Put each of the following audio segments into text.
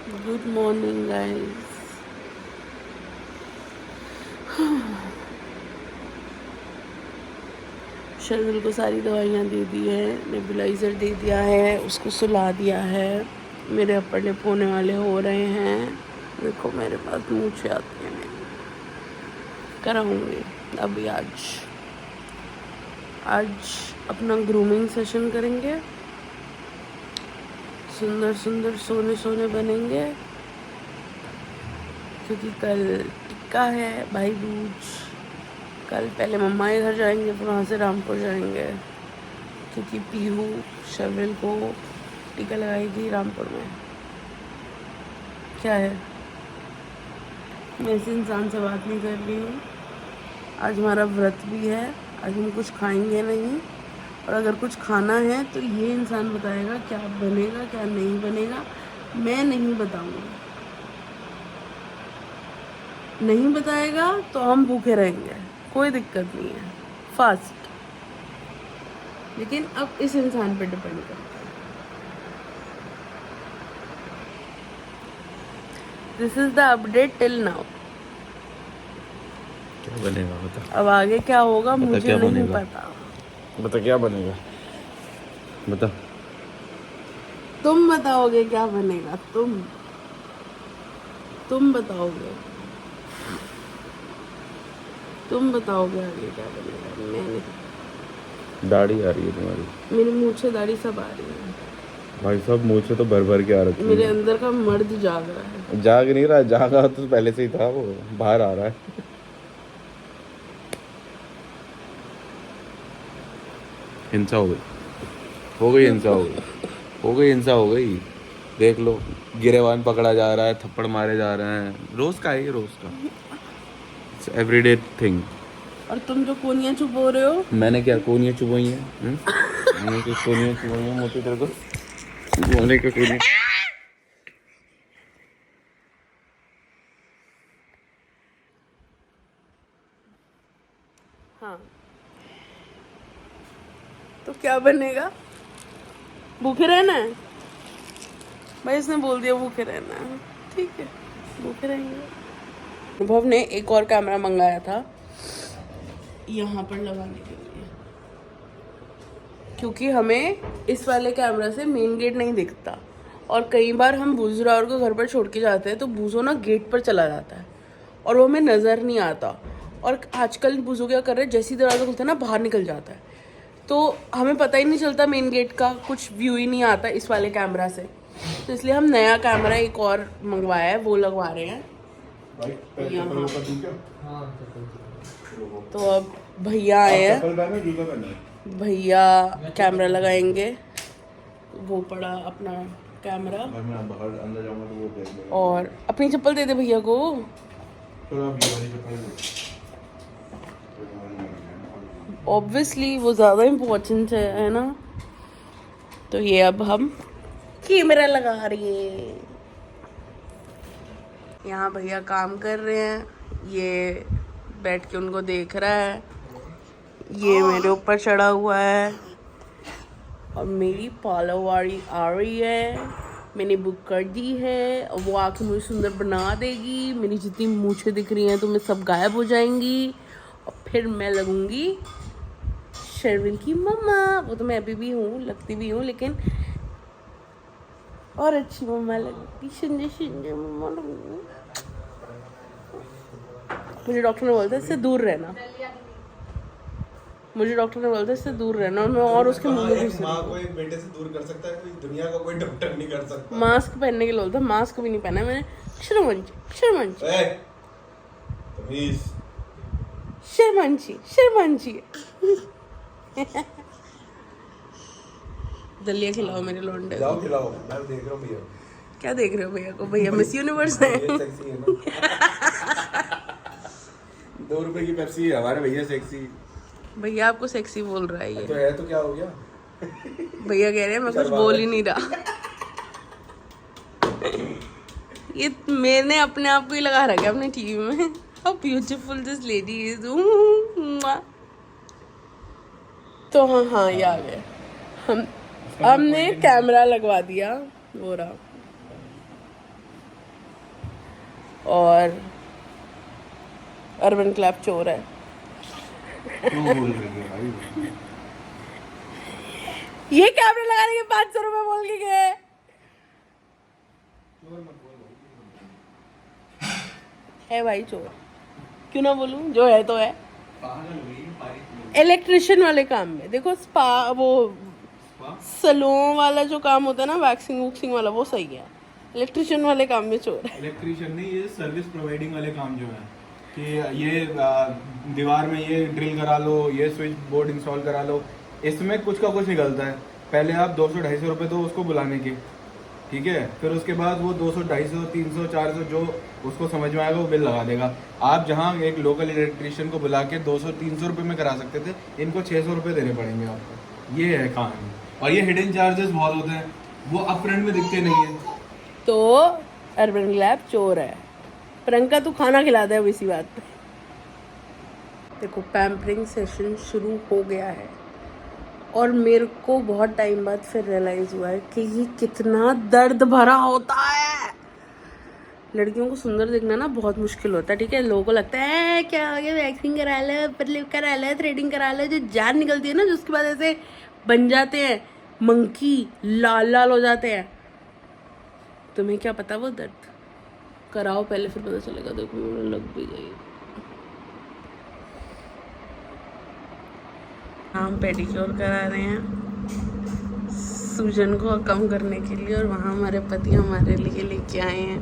Good morning guys. Sharvil को सारी दवाइयाँ दे दी है, नेबुलाइज़र दे दिया है, उसको सुला दिया है। मेरे अपर लिप होने वाले हो रहे हैं। देखो मेरे पास मूछें आती हैं, मेरी कराऊंगी अभी। आज अपना ग्रूमिंग सेशन करेंगे। सुंदर सुंदर सोने सोने बनेंगे, क्योंकि कल टिक्का है, भाई दूज। कल पहले मम्मा के घर जाएंगे, फिर वहाँ से रामपुर जाएंगे, क्योंकि पीहू शर्विल को टीका लगाएगी रामपुर में। क्या है, मैं इस इंसान से बात नहीं कर रही हूँ। आज हमारा व्रत भी है, आज हम कुछ खाएंगे नहीं, और अगर कुछ खाना है तो ये इंसान बताएगा क्या बनेगा क्या नहीं बनेगा। मैं नहीं बताऊँगी, नहीं बताएगा तो हम भूखे रहेंगे, कोई दिक्कत नहीं है, फास्ट। लेकिन अब इस इंसान पर डिपेंड करता है। This is the update till now. क्या बनेगा बता। अब आगे क्या होगा मुझे क्या नहीं बनेगा? पता। बता क्या बनेगा, बता। तुम बताओगे क्या बनेगा, तुम बताओगे, तुम बताओगे आगे क्या बनेगा, मैं नहीं। दाढ़ी आ रही है तुम्हारी, मेरी मूछें दाढ़ी सब आ रही है। भाई साहब मुँह से तो भर भर के आ रखी मेरे है। अंदर का मर्द जाग रहा है। जाग नहीं रहा, जागा तो पहले से ही था, वो बाहर आ रहा है। हिंसा हो गई, हो गई हिंसा, हो गई हिंसा हो गई। देख लो, गिरेवान पकड़ा जा रहा है, थप्पड़ मारे जा रहे हैं। रोज का है ये, रोज का एवरीडे थिंग। और तुम जो कोनियाँ चुपो रहे हो, मैंने क्या कोनियाँ चुपाई हैं? मैंने क्या कोनियाँ चुपाई हैं मोटी तेरे को? मैंने क्या कोनियाँ? हाँ तो क्या बनेगा? भूखे रहना है भाई, इसने बोल दिया भूखे रहना है, ठीक है भूखे रहेंगे। अनुभव ने एक और कैमरा मंगाया था यहाँ पर लगाने के लिए, क्योंकि हमें इस वाले कैमरा से मेन गेट नहीं दिखता, और कई बार हम बुजुर्ग को घर पर छोड़ के जाते हैं तो बूजो ना गेट पर चला जाता है और वो हमें नज़र नहीं आता। और आजकल बुजुर्ग क्या कर रहे हैं, जैसी दरवाज़ा खुलता है ना बाहर निकल जाता है, तो हमें पता ही नहीं चलता मेन गेट का, कुछ व्यू ही नहीं आता इस वाले कैमरा से। तो इसलिए हम नया कैमरा एक और मंगवाया है, वो लगवा रहे हैं यहाँ। तो अब भैया आए हैं, भैया कैमरा लगाएंगे। वो पड़ा अपना कैमरा, और अपनी चप्पल दे दे भैया को। ऑब्वियसली वो ज़्यादा इम्पोर्टेंट है ना। तो ये अब हम कैमरा लगा रही है। यहाँ भैया काम कर रहे हैं, ये बैठ के उनको देख रहा है, ये मेरे ऊपर चढ़ा हुआ है, और मेरी पार्लर वाली आ रही है, मैंने बुक कर दी है, और वो आके मुझे सुंदर बना देगी। मेरी जितनी मूछें दिख रही हैं तो मैं सब गायब हो जाएंगी, और फिर मैं लगूंगी शर्विल की मम्मा। वो तो मैं अभी भी हूँ, लगती भी हूँ, लेकिन और अच्छी मम्मा लगती, सुंदर सुंदर मम्मा लगूंगी। मुझे डॉक्टर ने बोला था इससे दूर रहना, मुझे डॉक्टर ने बोला था इससे दूर रहना, और मैं और उसके मुंह में घुस माँ को एक बेटे से दूर कर सकता है, कोई दुनिया का कोई डॉक्टर नहीं कर सकता। मास्क पहनने के लिए बोलता, मास्क भी नहीं पहना मैंने। शर्मंची शर्मंची तमीज, शर्मंची शर्मंची। दलिया खिलाओ मेरे लौंडे। जाओ खिलाओ, मैं देख रहा हूँ भैया। क्या देख रहे हो भैया को? भैया मिस यूनिवर्स है। ये सेक्सी है ना। 2 रुपए की पेप्सी है हमारे भैया, सेक्सी। भैया आपको सेक्सी बोल रहा है तो ये। है तो क्या हो गया? भैया कह रहे हैं मैं कुछ बोल ही नहीं रहा। ये मैंने अपने आप को ही लगा रखा है अपनी टीवी में। How beautiful this lady is. तो हाँ ये आ गए हमने कैमरा लगवा दिया, वो रहा। और अर्बन क्लब चोर है। क्यों बोल रही है भाई? ये कैमरे लगाने के 500 रुपए बोल के गए। है भाई चोर, क्यों ना बोलूं, जो है तो है। इलेक्ट्रिशियन वाले काम में देखो, स्पा वो सैलून वाला जो काम होता है ना, वैक्सिंग वुक्सिंग वाला, वो सही है। इलेक्ट्रिशियन वाले काम में चोर है। इलेक्ट्रिशियन नहीं, ये सर्विस प्रोवाइडिंग वाले काम जो है कि ये दीवार में ये ड्रिल करा लो, ये स्विच बोर्ड इंस्टॉल करा लो, इसमें कुछ का कुछ निकलता है। पहले आप 200-250 रुपये दो उसको बुलाने के, ठीक है, फिर उसके बाद वो 200-250, 300, 400 जो उसको समझ में आएगा वो बिल लगा देगा। आप जहाँ एक लोकल इलेक्ट्रिशियन को बुला के 200-300 रुपये में करा सकते थे, इनको 600 रुपये देने पड़ेंगे आपको। ये है कहानी। और ये हिडन चार्जेस बहुत होते हैं, वो अपफ्रंट में दिखते नहीं है। तो अर्बन लैब चोर है। प्रियंका तू खाना खिला दे अब इसी बात पे। देखो पैम्परिंग सेशन शुरू हो गया है और मेरे को बहुत टाइम बाद फिर रियलाइज हुआ है कि ये कितना दर्द भरा होता है। लड़कियों को सुंदर दिखना ना बहुत मुश्किल होता है, ठीक है। लोगों को लगता है क्या हो गया, वैक्सिंग करा लो, अपर लिप करा लो, थ्रेडिंग करा लो, जो जान निकलती है ना, जो उसके बाद ऐसे बन जाते हैं मंकी, लाल लाल हो जाते हैं। तुम्हें क्या पता वो दर्द, कराओ पहले फिर पता चलेगा। देखो मुझे लग भी गई। हम पेडिक्योर करा रहे हैं सूजन को कम करने के लिए, और वहाँ हमारे पति हमारे लिए लेके आए हैं।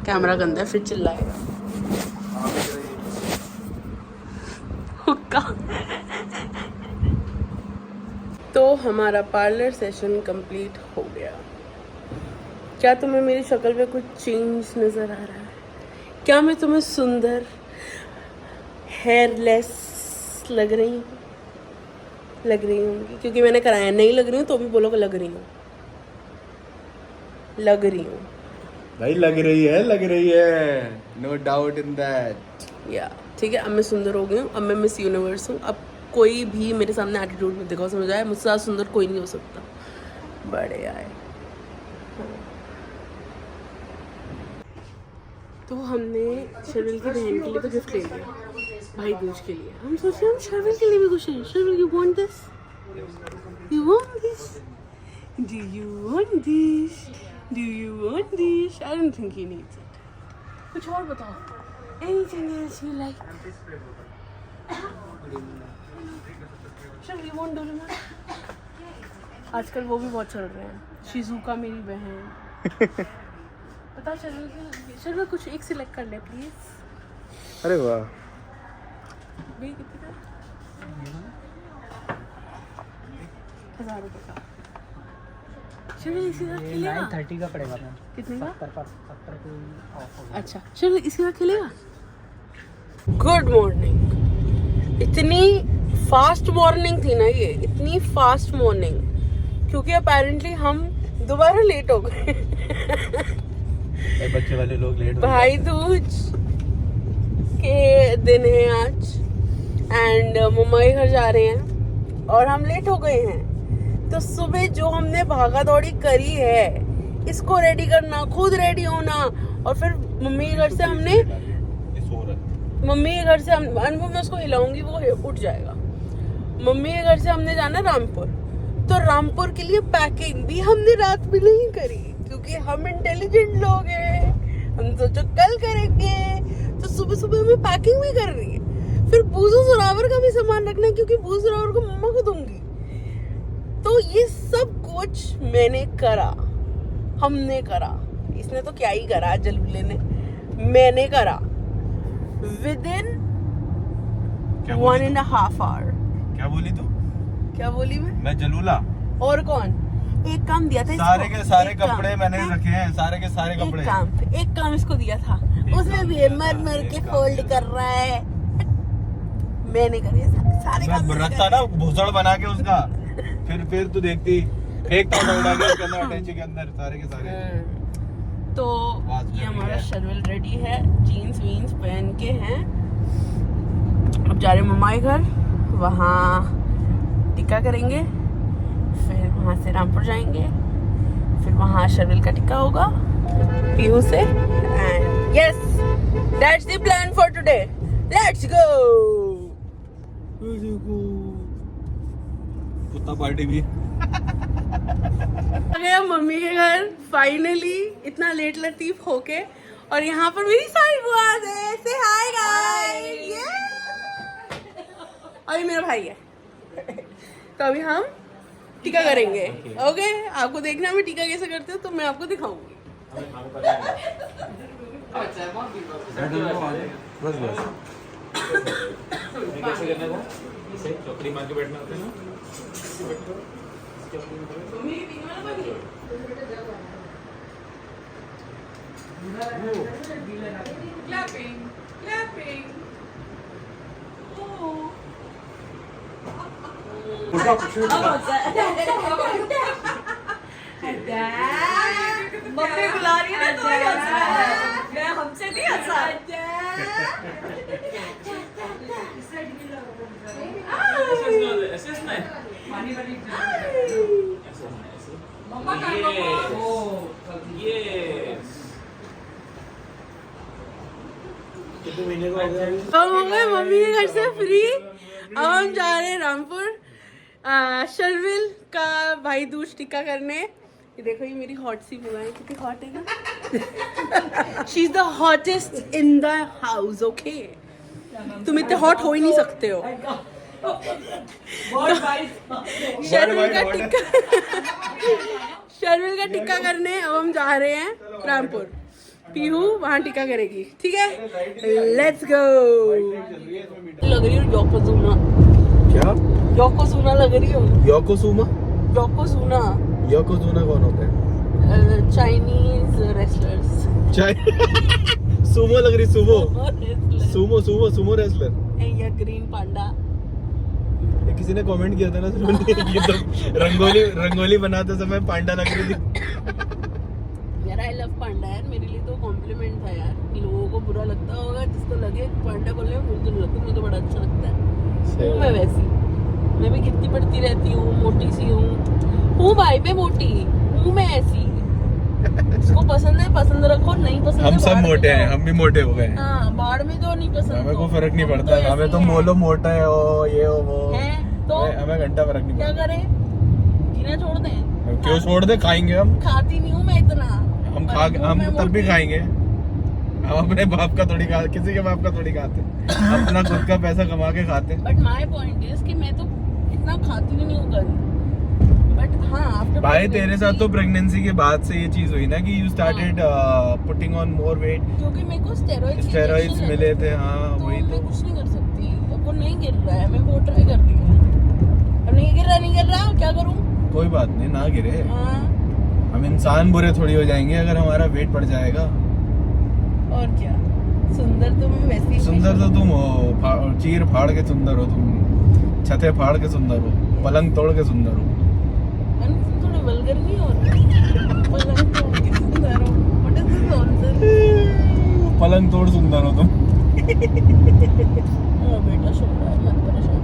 कैमरा गंदा है फिर चिल्लाएगा। हुक्का। तो हमारा पार्लर सेशन कंप्लीट हो गया। क्या तुम्हें मेरी शक्ल पे कुछ चेंज नज़र आ रहा है? क्या मैं तुम्हें सुंदर हेयरलेस लग रही हूँ? लग रही हूँ क्योंकि मैंने कराया। नहीं लग रही हूँ तो भी बोलोगे लग रही हूँ। लग रही हूँ भाई, लग रही है, नो डाउट इन दैट। या ठीक है। अब मैं सुंदर हो गई हूँ, अब मैं मिस यूनिवर्स हूँ। अब कोई भी मेरे सामने एटीट्यूड में दिखाओ, समझ आया? मुझसे ज़्यादा सुंदर कोई नहीं हो सकता। बड़े आए। तो हमने शर्विल की बहन के लिए तो गिफ्ट ले लिया, भाई दूज के लिए। हम सोच रहे हैं हम शर्विल के लिए भी कुछ लें। Sharvil, you want this? You want this? Do you want this? Do you want this? I don't think he needs it. कुछ और बताओ। Anything else you like? Sharvil, you want Doraemon? आजकल वो भी बहुत चल रहे हैं। शिजुका मेरी बहन। पता चल कुछ एक सिलेक्ट कर ले प्लीज। अरे वाह, भी कितने का? 1000 रुपये का। चलो इसी का खेलेगा। 30 का पड़ेगा मैम। कितने का? 70 की ऑफ होगा। अच्छा चलो इसी का खेलेगा। Good morning. इतनी फास्ट मॉर्निंग थी ना ये, इतनी फास्ट मॉर्निंग, क्योंकि अपेरेंटली हम दोबारा लेट हो गए। बच्चे वाले लोग लेट भाई दूज के दिन है आज एंड मम्मा के घर जा रहे हैं और हम लेट हो गए हैं। तो सुबह जो हमने भागा दौड़ी करी है, इसको रेडी करना, खुद रेडी होना, और फिर मम्मी के घर से हमने अनुभव मैं उसको हिलाऊंगी वो उठ जाएगा। मम्मी के घर से हमने जाना रामपुर, तो रामपुर के लिए पैकिंग भी हमने रात में नहीं करी क्योंकि हम इंटेलिजेंट लोग हैं। हम सोचो कल करेंगे, तो सुबह सुबह हमें पैकिंग भी कर रही है। फिर बूजू जोरावर का भी सामान रखना है क्योंकि बूजू जोरावर को मम्मा को दूंगी। तो ये सब कुछ मैंने करा, हमने करा। इसने तो क्या ही करा, जलूले ने, मैंने करा विदिन 1.5 hour। क्या बोली तू? क्या बोली मैं जलूला। और कौन? एक काम दिया था सारे के सारे एक कपड़े काम, मैंने रखे हैं, सारे के सारे कपड़े। एक काम इसको दिया था, उसमें भी मर मर के फोल्ड कर रहा है। मैंने कर दिया सारे काम। मैं रखता ना भूसड़ बना के उसका, फिर तू देखती फेंकता उड़ा के उसके अंदर, अटैची के अंदर सारे के सारे। तो ये हमारा शर्विल रेडी है, जीन्स वीन्स पहन के हैं। अब जा रहे मम्मा के घर, वहाँ टिक्का करेंगे, फिर वहाँ से रामपुर जाएंगे, फिर वहाँ शर्विल का टिक्का होगा पीहू से। And Yes, that's the plan for today. Let's go. कुत्ता पार्टी भी आ गए हम मम्मी के घर फाइनली, इतना लेट लतीफ होके। और यहाँ पर मेरी सारी बुआ है। से हाय गाइस। और ये मेरा भाई है। तो अभी हम टीका करेंगे। ओके, आपको देखना मैं टीका कैसे करते हो तो मैं आपको दिखाऊंगी। बस बस चौकड़ी मार के बैठना होता है ना। Clapping, clapping. Oh. मम्मी बुला रही है ना, तो मैं हमसे नहीं हंसा। हम हो गए मम्मी के घर से फ्री। अब हम जा रहे हैं रामपुर शर्विल का भाई दूज टीका करने। ये देखो, ये मेरी हॉट सी बुआ है, कितनी हॉट है ना। She is the hottest in the house. Okay, तुम इतने हॉट हो ही नहीं सकते हो। शर्विल का टीका करने अब हम जा रहे हैं रामपुर। पीहू वहाँ टीका करेगी, ठीक है। Let's go. लग रही हूँ योकोजुना। क्या योकोजुना लग रही हूँ। योकोसुमा? योकोजुना योकोजुना कौन होता है? Chinese wrestlers. सुमो लग रही, Sumo Sumo Sumo Sumo wrestler. या ग्रीन पांडा। किसी ने कमेंट किया था ना, ये तो रंगोली बनाते समय पांडा लग रही थी। यार आई लव पांडा यार, मेरे लिए तो कॉम्प्लीमेंट था यार। लोगों को बुरा लगता होगा, जिसको लगे पांडा बोले, मुझे नहीं लगता, मुझे तो बड़ा अच्छा लगता है। हूँ मैं वैसी, मैं भी गिरती पड़ती रहती हूँ, मोटी सी हूँ भाई, मैं मोटी हूँ मैं ऐसी। जिसको पसंद है पसंद रखो, नहीं पसंद हम सब मोटे हैं, हम भी मोटे हो गए। हाँ, बाढ़ में जो नहीं पसंद हमें कोई फर्क नहीं पड़ता। हमें तो मोलो मोटा है ओ ये हो वो है, तो हमें घंटा फर्क नहीं क्या पड़ता। करें, जीना छोड़ दें? क्यों छोड़ दे, खाएंगे हम खाती नहीं हूँ मैं इतना। हम तब भी खाएंगे। हम अपने बाप का थोड़ी खा, किसी के बाप का थोड़ी खाते, अपना खुद का पैसा कमा के खाते। बट माय पॉइंट इज कि मैं तो इतना खाती नहीं हूँ कभी। बट हाँ, आफ्टर भाई तेरे साथ तो प्रेगनेंसी के बाद से ये चीज हुई ना कि you started putting on more weight, क्योंकि मेरे को स्टेरॉइड्स मिले थे। हाँ तो वही मैं तो। कुछ नहीं कर सकती। अब वो नहीं गिर रहा है, मैं वो ट्राई कर रही हूँ। अब नहीं गिर रहा, क्या करूँ? कोई बात नहीं, ना गिरे। हाँ, हम इंसान बुरे थोड़ी हो जाएंगे अगर हमारा वेट बढ़ जाएगा। और क्या। सुंदर तो मैं वैसे ही सुंदर तो तुम हो, चीर फाड़ के सुंदर हो तुम, छते फाड़ के सुंदर हो, पलंग तोड़ के सुंदर हो। थोड़े वल्गर नहीं हो रहे। पलंग तोड़ के सुंदर हो। What is this nonsense? पलंग तोड़ सुंदर हो तुम। बेटा सो रहा है, मत परेशान।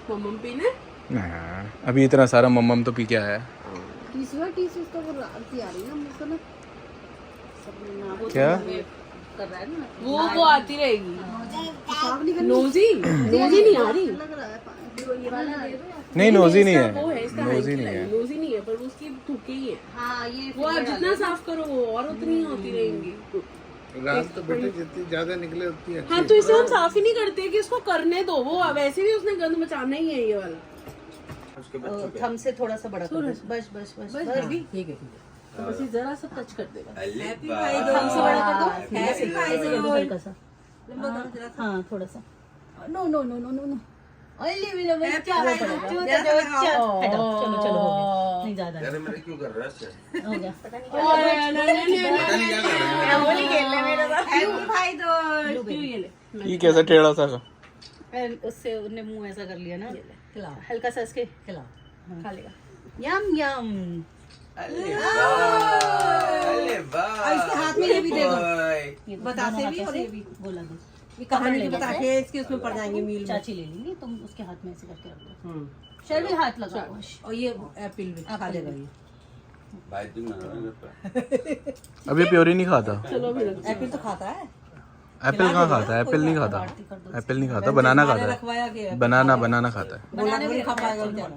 मम्म पीना? अभी इतना सारा मम्मम तो पी के आया है। टीसू उसका वो आरती आ रही है ना मुझसे ना सब क्या? कर रहा है ना वो आती रहेगी। नोजी नहीं आ रही। लग रहा है ये वाला दे दो। नहीं नोजी नहीं है, वो है, इसका नोजी हैंकी नहीं है। नोजी नहीं है, पर उसकी थूके ही है। हाँ ये वो आप जितना साफ करो वो और उतनी ही होती रहेंगी। रात तो बेटे जितनी ज्यादा निकले उतनी अच्छी। हाँ, तो इसे हम साफ ही नहीं करते कि इसको करने दो। वो वैसे भी उसने गंद मचाना ही है ये वाला। थम से थोड़ा सा बड़ा कर दो। बस बस बस बस ठीक है। तो बस ये जरा सा टच कर देगा। हैप्पी हमसे बड़ा कर दो। हैप्पी भाई हल्का सा। हाँ थोड़ा सा। No no no no no no. ओले मेरा बच्चा वो पड़ेगा। हटाओ, चलो चलो हो गया। नहीं ज्यादा अरे मेरे क्यों कर रहा है हो गया। पता नहीं क्या कर रहा है होली खेल ले मेरे साथ। हैप्पी भाई दो ये ले। ये कैसा टेढ़ा सा उससे उसने मुंह ऐसा कर लिया ना। खिलाओ हल्का सा इसके खिलाओ। खा लेगा। यम यम। अरे वाह इसके हाथ में ये भी दे दो। ये बतासे दोनों भी हाथों और से ये भी। बोला दो। ये कहानी के बतासे इसके उसमें पड़ जाएंगे मील में। चाची ले लेंगी तुम उसके हाथ में ऐसे करके रख दो। शर्विल हाथ लगाओ। और ये एप्पल भी खा लेगा ये। भाई तुम ना अभी प्योरी नहीं खाता एप्पल तो खाता है। एप्पल कहाँ खाता है एप्पल नहीं खाता एप्पल नहीं खाता बनाना खाता है रखवाया गया है। बनाना खाता है बनाना भी खा पाएगा बेचारा।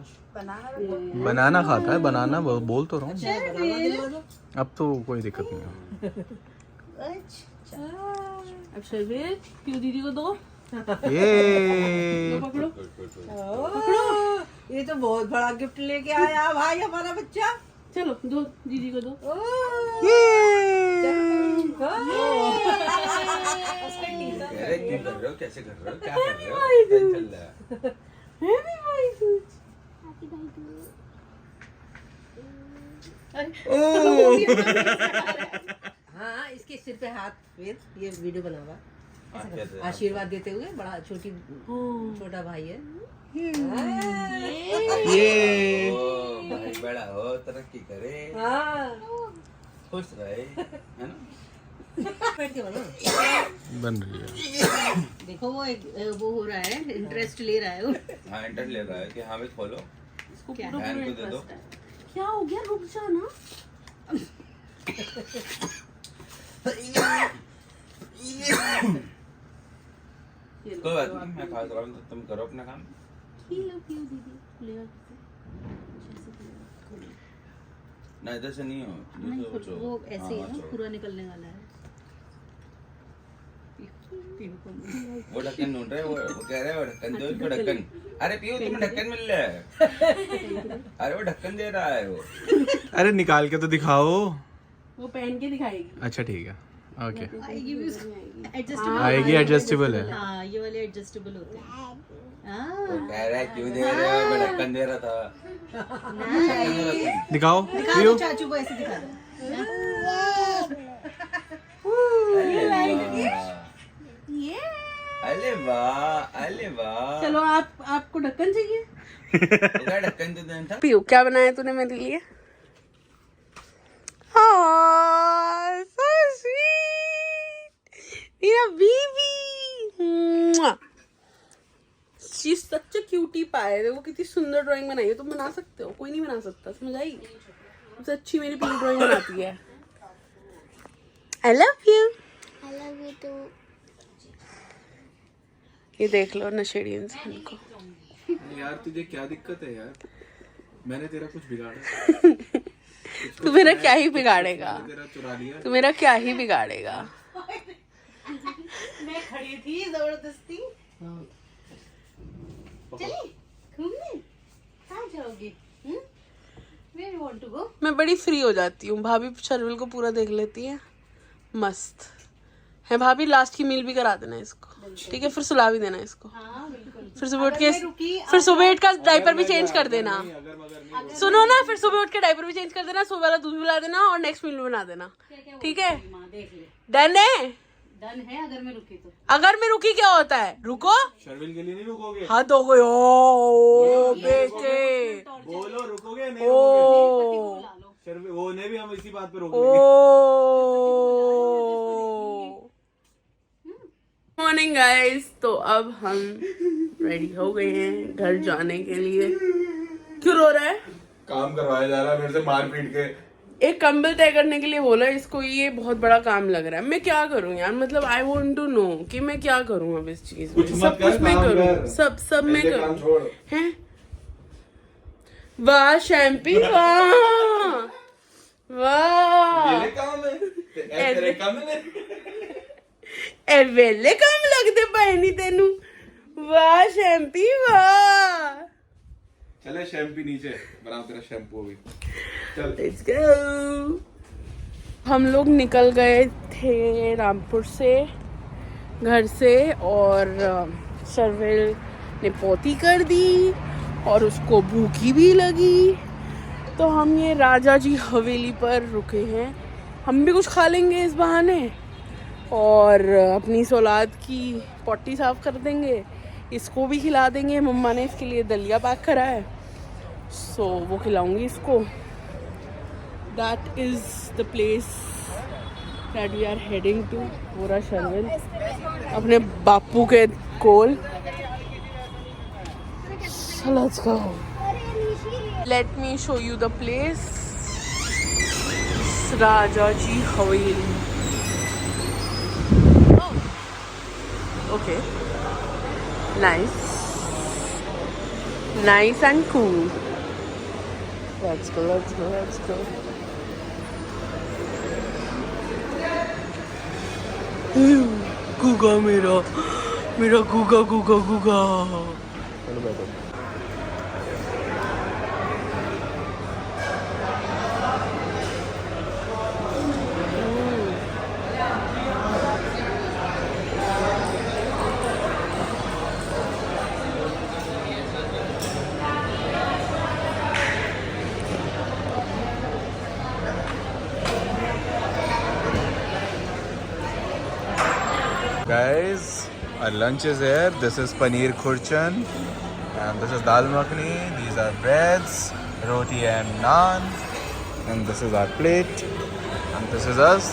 बनाना खाता है बनाना बोल तो रहा हूँ बनाना अब तो कोई दिक्कत नहीं है अब शर्विल क्यों दीदी को दो। ये पकड़ो। ये तो बहुत बड़ा गिफ्ट लेके आया भाई हमारा बच्चा। चलो दो दीदी को दो। अरे क्यों कर रहे हो कैसे कर रहे हो क्या कर रहे हो चल रहा है हाँ इसके सिर पे हाथ फिर ये वीडियो बनावा कैसे? आशीर्वाद देते हुए बड़ा छोटा भाई है। ओ भाई बड़ा हो तरक्की करे हाँ खुश रहे है ना बैठ के बनो। बन रही है देखो वो एक वो हो रहा है इंटरेस्ट ले रहा है वो। हाँ इंटर ले रहा है कि हाँ भाई खोलो इसको क्या? पूरा बहन को दे इंटरेस्ट दो। है। क्या हो गया रुक जा ना। कोई बात नहीं मैं खा रहा हूँ तो तुम करो अपना काम दीदी ले ना इधर से नहीं हो नहीं दूसरे बच्चों। वो ऐसे ही हाँ, है ना छोड़ो। पूरा निकलने वाला है। वो ढक्कन ढूंढ रहे हैं वो कह रहे हैं वो ढक्कन दो इसको ढक्कन अरे पीयू तुम्हें ढक्कन मिल रहा है अरे वो ढक्कन दे रहा है वो अरे निकाल के तो दिखाओ वो पहन के दिखाएगी। अच्छा ठीक है ओके एडजस्टेबल आएगी एडजस्टेबल है हाँ ये वाले एडजस्टेबल होते हैं। वो कह रहा है क्यों दे रहे हो मैं ढक्कन दे रहा था ढक्कन दे रहा था। दिखाओ दिखा पियो दो चाचू को ऐसे दिखा दो। अरे वाह अरे वाह चलो आप आपको ढक्कन चाहिए। वो क्या ढक्कन तो देना था पीयू क्या बनाया तूने मेरे लिए। so sweet मेरा baby. She is such a cutie pie. देखो कितनी सुंदर ड्राइंग बनाई है। तुम बना सकते हो कोई नहीं बना सकता समझ आई। सबसे अच्छी मेरी पीयू ड्राइंग बनाती है। I love you too. ये देख लो नशेड़ी इंसान को। यार तुझे क्या दिक्कत है यार मैंने तेरा कुछ बिगाड़ा तू मेरा क्या ही बिगाड़ेगा। तेरा चुरा लिया तू मेरा क्या ही बिगाड़ेगा। मैं खड़ी थी जबरदस्ती। चलिए घूमने कहाँ जाओगे? Where you want to go? मैं बड़ी फ्री हो जाती हूँ। भाभी शर्विल को पूरा देख लेती है। मस्त है भाभी। लास्ट की मील भी करा देना इसको ठीक है। फिर सुला भी देना इसको। फिर सुबह उठ के का डायपर भी चेंज कर देना। सुनो ना फिर सुबह उठ के डायपर भी चेंज कर देना। सुबह वाला दूध भी पिला देना और नेक्स्ट मील बना देना ठीक है। डन है। डन है अगर मैं रुकी तो। अगर मैं रुकी क्या होता है रुको। शर्विल के लिए नहीं रुकोगे हाँ तो गए ओ बेटे बोलो रुकोगे नहीं ओ शर्विल वो ने भी हम इसी बात पे रोक ओ मॉर्निंग गाइस। तो अब हम रेडी हो गए हैं घर जाने के लिए। क्यों रो रहा है। काम करवाया जा रहा है मेरे से मार पीट के एक कंबल तय करने के लिए बोला इसको। ये बहुत बड़ा काम लग रहा है। मैं क्या करूं यार मतलब आई वांट टू नो कि मैं क्या करूं अब इस चीज में। सब कुछ मैं करूं सब मैं करूं हैं। वाह शैम्पी वाह वाह ए वेले काम लगते पाए नहीं तेनू। वाह शैम्पी वाह। चले शैम्पू नीचे बनाओ तेरा शैम्पू भी चल लेट्स गो। हम लोग निकल गए थे रामपुर से, घर से, और शर्विल ने पोती कर दी और उसको भूखी भी लगी, तो हम ये राजा जी हवेली पर रुके हैं। हम भी कुछ खा लेंगे इस बहाने और अपनी सौलाद की पॉटी साफ कर देंगे, इसको भी खिला देंगे। मम्मा ने इसके लिए दलिया पैक करा है, सो वो खिलाऊंगी इसको। That is the place that we are heading to. पूरा शर्विल अपने बापू के कोल। So let's go. Let me show you the place. Raja Ji Haveli. Oh. Okay. Nice. Nice and cool. Let's go, let's go, let's go. Guga मेरा गुगा गुगा गुगा। चलो बैठो। Guys, our lunch is here. This is paneer khurchan and this is dal makhani. These are breads, roti and naan, and this is our plate, and this is us.